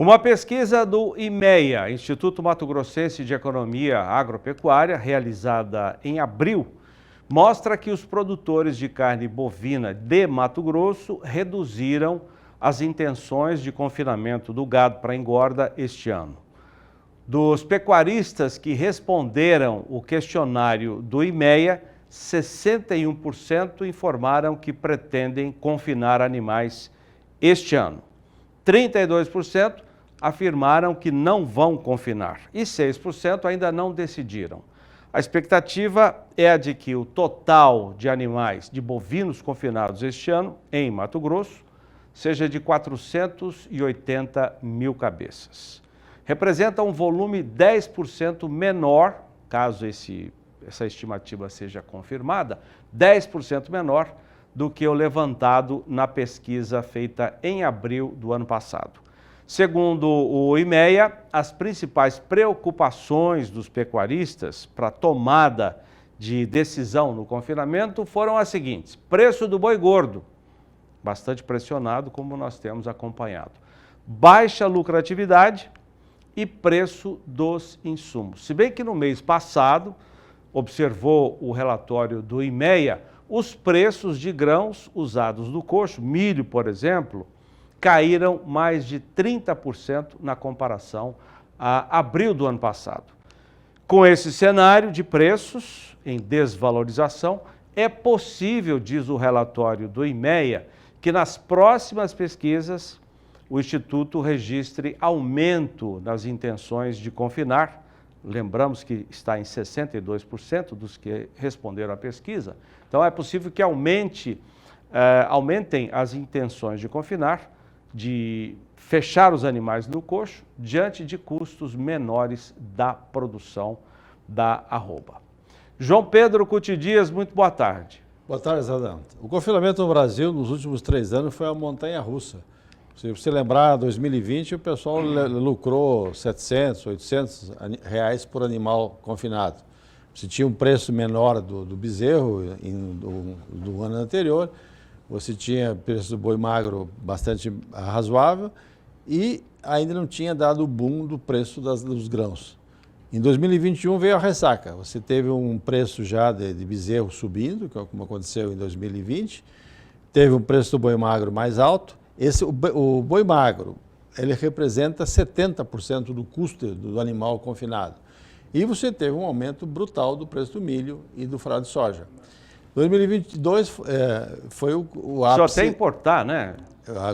Uma pesquisa do IMEA, Instituto Mato Grossense de Economia Agropecuária, realizada em abril, mostra que os produtores de carne bovina de Mato Grosso reduziram as intenções de confinamento do gado para engorda este ano. Dos pecuaristas que responderam o questionário do IMEA, 61% informaram que pretendem confinar animais este ano. 32% afirmaram que não vão confinar e 6% ainda não decidiram. A expectativa é a de que o total de animais de bovinos confinados este ano em Mato Grosso seja de 480 mil cabeças. Representa um volume 10% menor, caso essa estimativa seja confirmada, 10% menor do que o levantado na pesquisa feita em abril do ano passado. Segundo o IMEA, as principais preocupações dos pecuaristas para a tomada de decisão no confinamento foram as seguintes: preço do boi gordo, bastante pressionado, como nós temos acompanhado, baixa lucratividade e preço dos insumos. Se bem que no mês passado, observou o relatório do IMEA, os preços de grãos usados no coxo, milho, por exemplo, caíram mais de 30% na comparação a abril do ano passado. Com esse cenário de preços em desvalorização, é possível, diz o relatório do IMEA, que nas próximas pesquisas o Instituto registre aumento nas intenções de confinar. Lembramos que está em 62% dos que responderam à pesquisa. Então, é possível que aumentem as intenções de confinar, de fechar os animais no coxo, diante de custos menores da produção da arroba. João Pedro Cuti Dias, muito boa tarde. Boa tarde, Zadão. O confinamento no Brasil nos últimos 3 anos foi uma montanha-russa. Se você lembrar, em 2020 o pessoal lucrou 700, 800 reais por animal confinado. Você tinha um preço menor do bezerro do ano anterior, você tinha preço do boi magro bastante razoável e ainda não tinha dado o boom do preço dos grãos. Em 2021 veio a ressaca, você teve um preço já de bezerro subindo, como aconteceu em 2020, teve um preço do boi magro mais alto. O boi magro, ele representa 70% do custo do animal confinado. E você teve um aumento brutal do preço do milho e do farelo de soja. 2022 foi o ápice. Só até importar, né?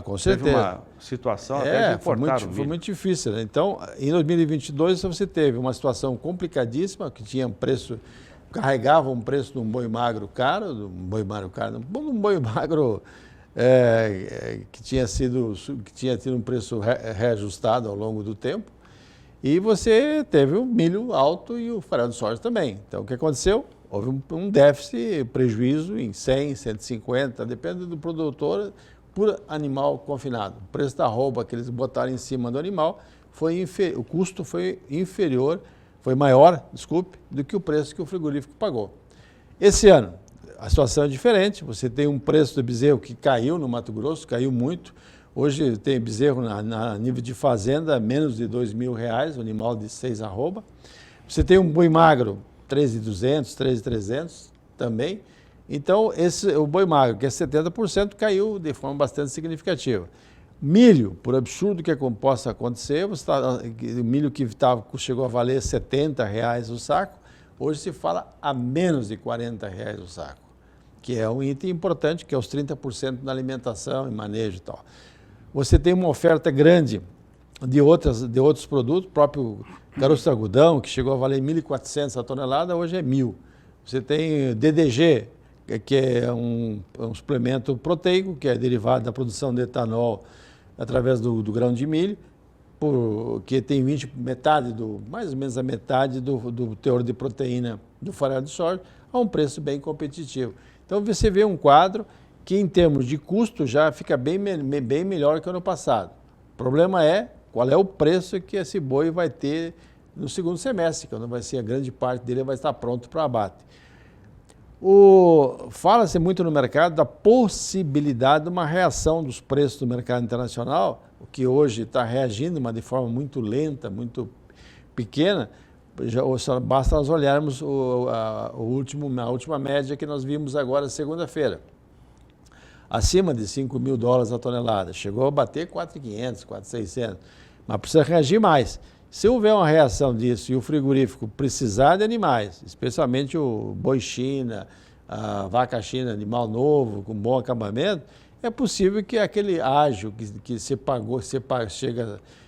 Com certeza. Teve uma situação até de importar o milho. Foi muito difícil, né? Então, em 2022 você teve uma situação complicadíssima, que tinha preço, carregava um preço de um boi magro caro, um boi magro que tinha tido um preço reajustado ao longo do tempo, e você teve o milho alto e o farelo de soja também. Então, o que aconteceu? Houve um déficit, prejuízo em 100, 150, depende do produtor, por animal confinado. O preço da arroba que eles botaram em cima do animal, o custo foi maior, do que o preço que o frigorífico pagou. Esse ano, a situação é diferente, você tem um preço do bezerro que caiu no Mato Grosso, caiu muito. Hoje tem bezerro na nível de fazenda, menos de R$2.000, um animal de 6 arroba. Você tem um boi magro, 13.200, 13.300 também. Então, o boi magro, que é 70%, caiu de forma bastante significativa. Milho, por absurdo que possa acontecer, o milho que chegou a valer R$70 o saco, hoje se fala a menos de R$40 o saco, que é um item importante, que é os 30% na alimentação e manejo e tal. Você tem uma oferta grande de outros produtos, o próprio caroço de algodão, que chegou a valer R$1.400 a tonelada, hoje é R$1.000. Você tem DDG, que é um suplemento proteico, que é derivado da produção de etanol através do grão de milho, que tem mais ou menos a metade do teor de proteína do farelo de soja, a um preço bem competitivo. Então você vê um quadro que, em termos de custo, já fica bem melhor que o ano passado. O problema é qual é o preço que esse boi vai ter no segundo semestre, quando vai ser a grande parte dele vai estar pronto para o abate. Fala-se muito no mercado da possibilidade de uma reação dos preços do mercado internacional, o que hoje está reagindo, mas de forma muito lenta, muito pequena, só basta nós olharmos a última média que nós vimos agora segunda-feira. Acima de $5.000 a tonelada. Chegou a bater 4.500, 4.600, mas precisa reagir mais. Se houver uma reação disso e o frigorífico precisar de animais, especialmente o boi China, a vaca China, animal novo, com bom acabamento, é possível que aquele ágio que se pagou,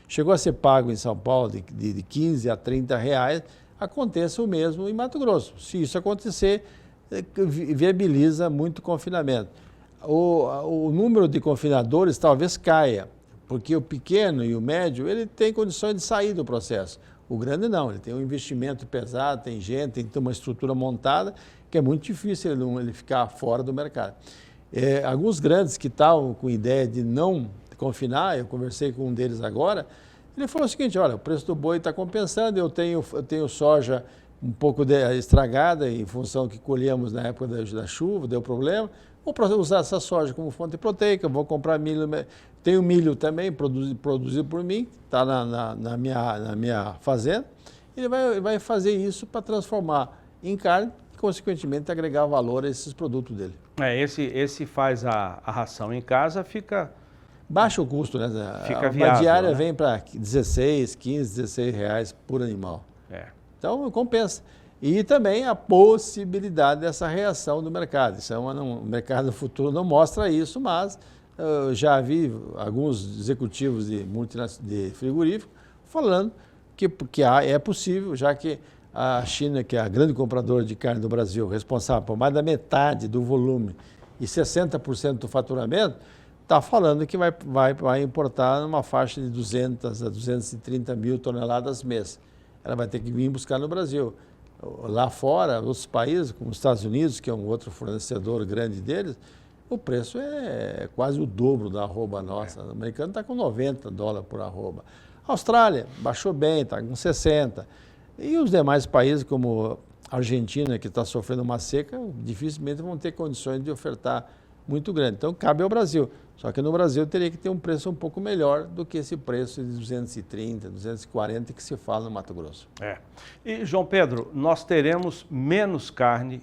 chegou a ser pago em São Paulo de 15 a 30 reais, aconteça o mesmo em Mato Grosso. Se isso acontecer, viabiliza muito confinamento. O número de confinadores talvez caia, porque o pequeno e o médio, ele tem condições de sair do processo. O grande não, ele tem um investimento pesado, tem gente, tem que ter uma estrutura montada, que é muito difícil ele ficar fora do mercado. Alguns grandes que estavam com ideia de não confinar, eu conversei com um deles agora, ele falou o seguinte, olha, o preço do boi está compensando, eu tenho soja um pouco estragada em função que colhemos na época da chuva, deu problema, vou usar essa soja como fonte proteica, vou comprar milho, tenho milho também produzido por mim, está na minha fazenda, ele vai fazer isso para transformar em carne e, consequentemente, agregar valor a esses produtos dele. Esse faz a ração em casa, fica... Baixa o custo, né? Fica viável, a diária, né? Vem para 16, 15, 16 reais por animal. Então, compensa. E também a possibilidade dessa reação do mercado. O mercado futuro não mostra isso, mas já vi alguns executivos de frigorífico falando que é possível, já que a China, que é a grande compradora de carne do Brasil, responsável por mais da metade do volume e 60% do faturamento, está falando que vai importar numa faixa de 200 a 230 mil toneladas mês. Ela vai ter que vir buscar no Brasil. Lá fora, outros países, como os Estados Unidos, que é um outro fornecedor grande deles, o preço é quase o dobro da arroba nossa. O americano está com $90 por arroba. A Austrália baixou bem, está com 60. E os demais países, como a Argentina, que está sofrendo uma seca, dificilmente vão ter condições de ofertar muito grande. Então, cabe ao Brasil. Só que no Brasil teria que ter um preço um pouco melhor do que esse preço de 230, 240 que se fala no Mato Grosso. E, João Pedro, nós teremos menos carne,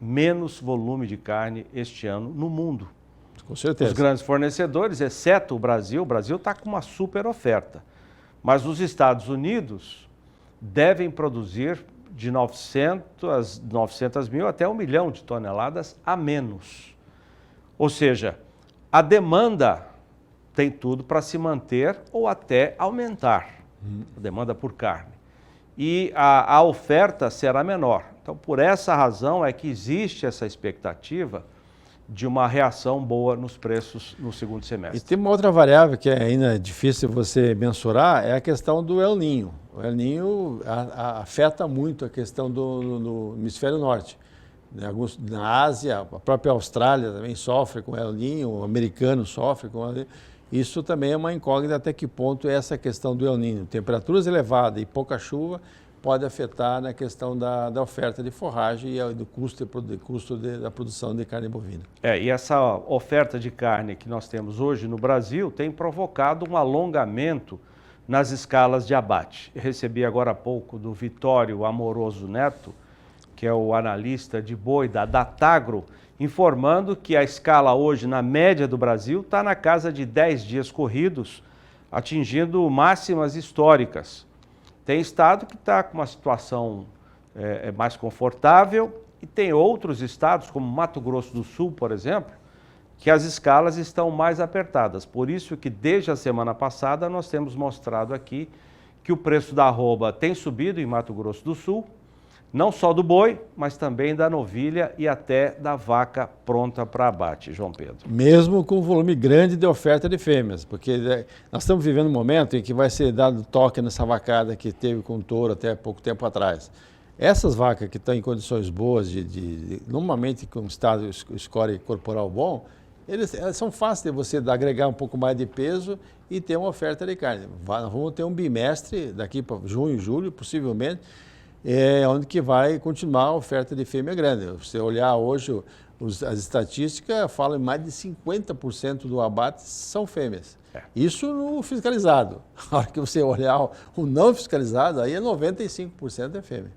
menos volume de carne este ano no mundo. Com certeza. Os grandes fornecedores, exceto o Brasil está com uma super oferta. Mas os Estados Unidos devem produzir de 900 mil até 1 milhão de toneladas a menos. Ou seja, a demanda tem tudo para se manter ou até aumentar, a demanda por carne. E a oferta será menor. Então, por essa razão é que existe essa expectativa de uma reação boa nos preços no segundo semestre. E tem uma outra variável que é ainda difícil você mensurar, é a questão do El Niño. O El Niño afeta muito a questão do hemisfério norte. Na Ásia, a própria Austrália também sofre com El Niño, o americano sofre com El Niño. Isso também é uma incógnita até que ponto essa questão do El Niño. Temperaturas elevadas e pouca chuva pode afetar na questão da oferta de forragem e do custo da produção de carne bovina. E essa oferta de carne que nós temos hoje no Brasil tem provocado um alongamento nas escalas de abate. Eu recebi agora há pouco do Vitório Amoroso Neto, que é o analista de boi da Datagro, informando que a escala hoje, na média do Brasil, está na casa de 10 dias corridos, atingindo máximas históricas. Tem estado que está com uma situação mais confortável e tem outros estados, como Mato Grosso do Sul, por exemplo, que as escalas estão mais apertadas. Por isso que desde a semana passada nós temos mostrado aqui que o preço da arroba tem subido em Mato Grosso do Sul, não só do boi, mas também da novilha e até da vaca pronta para abate, João Pedro. Mesmo com um volume grande de oferta de fêmeas, porque nós estamos vivendo um momento em que vai ser dado toque nessa vacada que teve com o touro até pouco tempo atrás. Essas vacas que estão em condições boas, normalmente com estado score corporal bom, elas são fáceis de você agregar um pouco mais de peso e ter uma oferta de carne. Nós vamos ter um bimestre daqui para junho, julho, possivelmente, onde que vai continuar a oferta de fêmea grande. Se você olhar hoje as estatísticas falam que mais de 50% do abate são fêmeas. Isso no fiscalizado. A hora que você olhar o não fiscalizado, aí 95% é fêmea.